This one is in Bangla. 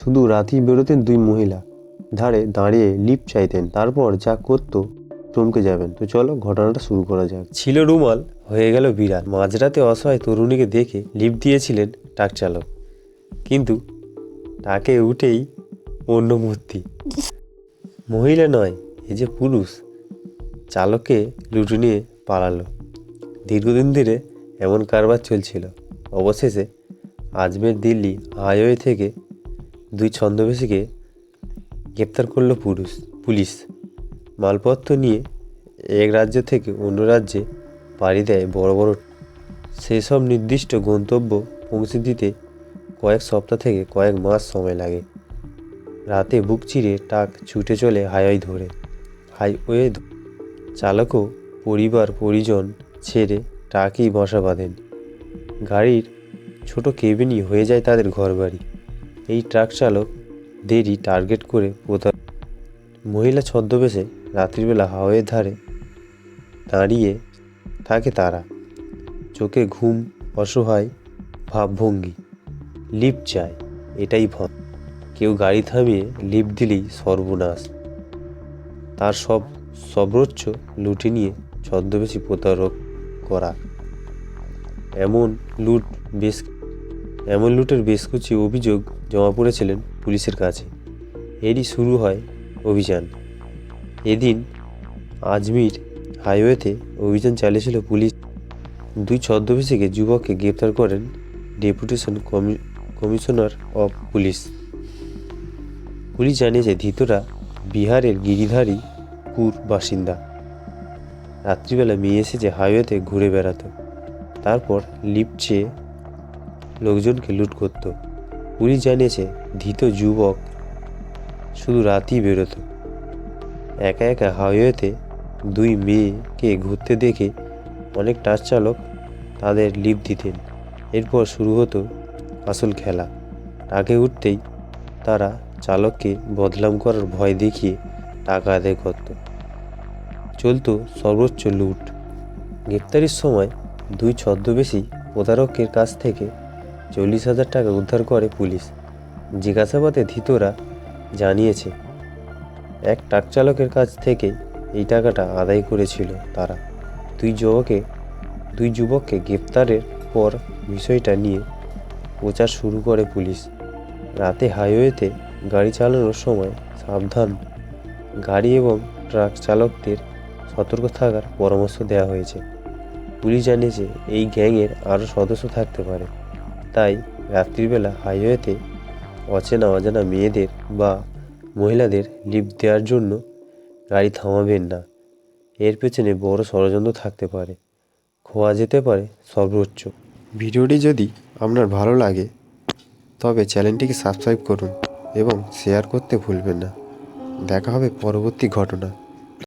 শুধু রাতেই বেরোতেন দুই মহিলা, ধারে দাঁড়িয়ে লিফট চাইতেন। তারপর যা করতো চমকে যাবেন। তো চলো ঘটনাটা শুরু করা যাক। ছিল রুমাল, হয়ে গেল বিড়াল। মাঝরাতে অসহায় তরুণীকে দেখে লিফট দিয়েছিলেন ট্রাক চালক, কিন্তু ট্রাকে উঠেই অন্য মূর্তি। মহিলা নয়, এ যে পুরুষ। চালককে লুটে নিয়ে পালালো। দীর্ঘদিন ধরে এমন কারবার চলছিল। অবশেষে আজমের দিল্লি হাইওয়ে থেকে দুই ছদ্মবেশীকে গ্রেপ্তার করলো পুলিশ। মালপত্র নিয়ে এক রাজ্য থেকে অন্য রাজ্যে পাড়ি দেয় বড় বড়। সেসব নির্দিষ্ট গন্তব্য পৌঁছে দিতে কয়েক সপ্তাহ থেকে কয়েক মাস সময় লাগে। রাতে বুক চিরে ট্রাক ছুটে চলে হাইওয়ে। চালকও পরিবার পরিজন ছেড়ে ট্রাকেই বাসা বাঁধেন। গাড়ির ছোট কেবিনই হয়ে যায় তাদের ঘরবাড়ি। এই ট্রাক চালকদেরই টার্গেট করে মহিলা ছদ্মবেশে রাত্রিবেলা হাওয়ের ধারে দাঁড়িয়ে থাকে তারা। চোখে ঘুম, অসহায় ভাবভঙ্গি। লিফট চায়, এটাই ভয়। কেউ গাড়ি থামিয়ে লিফট দিলেই সর্বনাশ। তার সর্বোচ্চ লুটে নিয়ে ছদ্মবেশী প্রতারক করা। এমন লুটের বেশ কিছু অভিযোগ জমা পড়েছিলেন পুলিশের কাছে। এরই শুরু হয় অভিযান। এদিন আজমির হাইওয়েতে অভিযান চালিয়েছিল পুলিশ। দুই ছদ্মবেশীকে যুবককে গ্রেপ্তার করেন deputation commissioner of police. Police জানিয়েছে ধৃতরা বিহারের গিরিধারীপুর বাসিন্দা। রাত্রিবেলা মেয়ে এসেছে হাইওয়েতে ঘুরে বেড়াতো, তারপর লিফট চেয়ে লোকজনকে লুট করত। পুলিশ জানিয়েছে ধৃত যুবক শুধু রাতেই বেরোতো। একা একা হাইওয়েতে দুই মেয়েকে ঘুরতে দেখে অনেক ট্রাক চালক তাদের লিফট দিতেন। এরপর শুরু হতো আসল খেলা। ট্রাকে উঠতেই তারা চালককে বদনাম করার ভয় দেখিয়ে টাকা আদায় করত। চলতো সর্বোচ্চ লুট। গ্রেপ্তারির সময় দুই ছদ্মবেশী প্রতারকের কাছ থেকে 40,000 টাকা উদ্ধার করে পুলিশ। জিজ্ঞাসাবাদে ধৃতরা জানিয়েছে এক ট্রাক চালকের কাছ থেকে এই টাকাটা আদায় করেছিল তারা। দুই যুবককে গ্রেপ্তারের পর বিষয়টা নিয়ে প্রচার শুরু করে পুলিশ। রাতে হাইওয়েতে গাড়ি চালানোর সময় সাবধান। গাড়ি এবং ট্রাক চালকদের সতর্ক থাকার পরামর্শ দেওয়া হয়েছে। পুলিশ জানিয়েছে এই গ্যাংয়ের আরও সদস্য থাকতে পারে। তাই রাত্রিবেলা হাইওয়েতে অচেনা অজানা মেয়েদের বা মহিলাদের লিফট দেওয়ার জন্য গাড়ি থামাবেন না। এর পেছনে বড় ষড়যন্ত্র থাকতে পারে, খোয়া যেতে পারে সর্বোচ্চ। ভিডিওটি যদি আপনার ভালো লাগে তবে চ্যানেলটিকে সাবস্ক্রাইব করুন এবং শেয়ার করতে ভুলবেন না। দেখা হবে পরবর্তী ঘটনা।